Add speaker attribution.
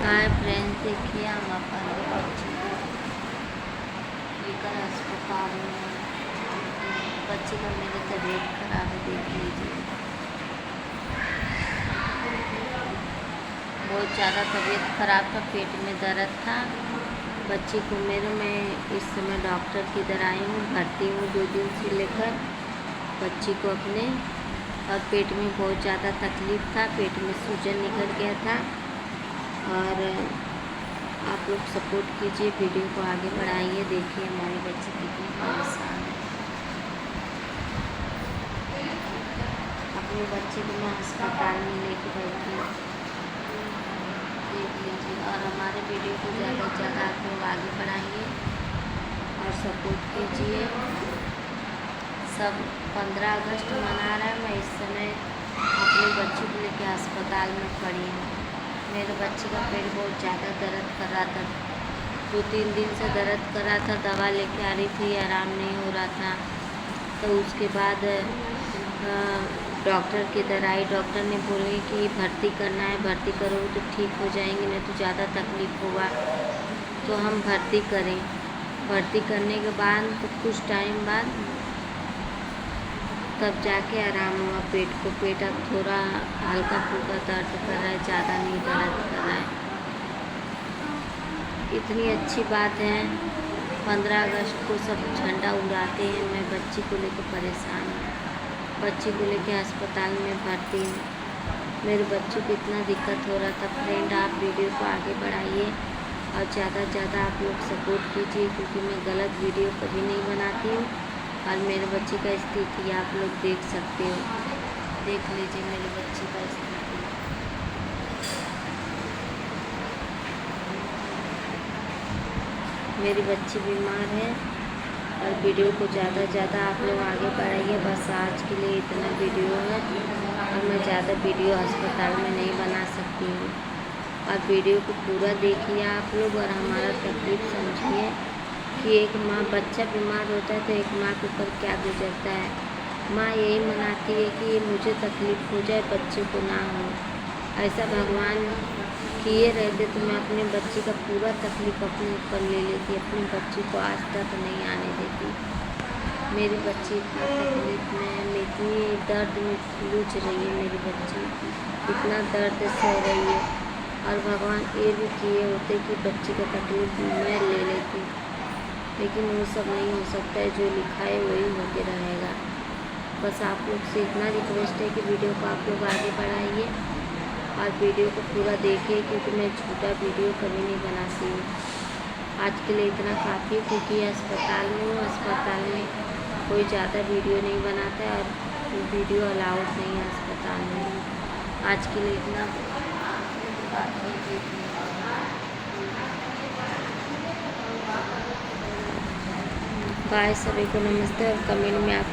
Speaker 1: Hi friends, देखिए हम अपने बच्चे को लेकर अस्पताल में। बच्चे का मेरी तबीयत खराब है, देख लीजिए। बहुत ज़्यादा तबीयत खराब था, पेट में दर्द था। बच्ची को मेरे मैं इस समय डॉक्टर की इधर आई हूँ, भर्ती हूँ 2 दिन से लेकर बच्ची को अपने। और पेट में बहुत ज़्यादा तकलीफ़ था, पेट में सूजन निकल गया था। और आप लोग सपोर्ट कीजिए, वीडियो को आगे बढ़ाइए। देखिए हमारे बच्चे कितने परेशान हैं। अपने बच्चे को मैं अस्पताल में लेके बैठी हूँ, देख लीजिए। और हमारे वीडियो को ज़्यादा से ज़्यादा आप लोग आगे बढ़ाइए और सपोर्ट कीजिए। सब 15 अगस्त मना रहा है, मैं इस समय अपने बच्चे को लेकर अस्पताल में खड़ी हूँ। मेरे बच्चे का पेट बहुत ज़्यादा दर्द कर रहा था, 2-3 दिन से दर्द कर रहा था। दवा लेके आ रही थी, आराम नहीं हो रहा था। तो उसके बाद डॉक्टर की इधर आई। डॉक्टर ने बोले कि भर्ती करना है, भर्ती करोगे तो ठीक हो जाएंगे, नहीं तो ज़्यादा तकलीफ़ होगा। तो हम भर्ती करें। भर्ती करने के बाद तो कुछ टाइम बाद तब जाके आराम हुआ पेट को। पेट अब थोड़ा हल्का फुल्का दर्द कर रहा है, ज़्यादा नहीं दर्द कर रहा है। इतनी अच्छी बात है, 15 अगस्त को सब झंडा उड़ाते हैं। मैं बच्ची को लेकर परेशान हूँ, बच्ची को लेकर अस्पताल में भर्ती हूँ। मेरे बच्चों को इतना दिक्कत हो रहा था। फ्रेंड, आप वीडियो को आगे बढ़ाइए और ज़्यादा से ज़्यादा आप लोग सपोर्ट कीजिए, क्योंकि मैं गलत वीडियो कभी नहीं बनाती हूँ। और मेरे बच्चे का स्थिति आप लोग देख सकते हो, देख लीजिए मेरे बच्चे का स्थिति। मेरी बच्ची बीमार है। और वीडियो को ज़्यादा से ज़्यादा आप लोग आगे बढ़ाइए। बस आज के लिए इतना वीडियो है, और मैं ज़्यादा वीडियो अस्पताल में नहीं बना सकती हूँ। और वीडियो को पूरा देखिए आप लोग और हमारा तकलीफ़ समझिए कि एक माँ, बच्चा बीमार होता है तो एक माँ के ऊपर क्या गुजरता है। माँ यही मनाती है कि मुझे तकलीफ़ हो जाए, बच्चे को ना हो। ऐसा भगवान किए रहते तो मैं अपने बच्चे का पूरा तकलीफ़ अपने ऊपर ले लेती, अपने बच्चे को आज तक नहीं आने देती। मेरी बच्ची इतना तकलीफ़ में, इतनी दर्द में जूझ रही है मेरी बच्ची, इतना दर्द सह रही है। और भगवान ये भी किए होते कि बच्चे का तकलीफ़ मैं ले लेती, लेकिन वो सब नहीं हो सकता है। जो लिखा है वही होके रहेगा। बस आप लोग से इतना रिक्वेस्ट है कि वीडियो को आप लोग आगे बढ़ाइए और वीडियो को पूरा देखिए, क्योंकि मैं झूठा वीडियो कभी नहीं बनाती हूँ। आज के लिए इतना काफ़ी है, क्योंकि अस्पताल में हूँ। अस्पताल में कोई ज़्यादा वीडियो नहीं बनाता है और वीडियो अलाउड नहीं है अस्पताल में। आज के लिए इतना काफ़ी है। बाय, सभी को नमस्ते। और कमेंट में आप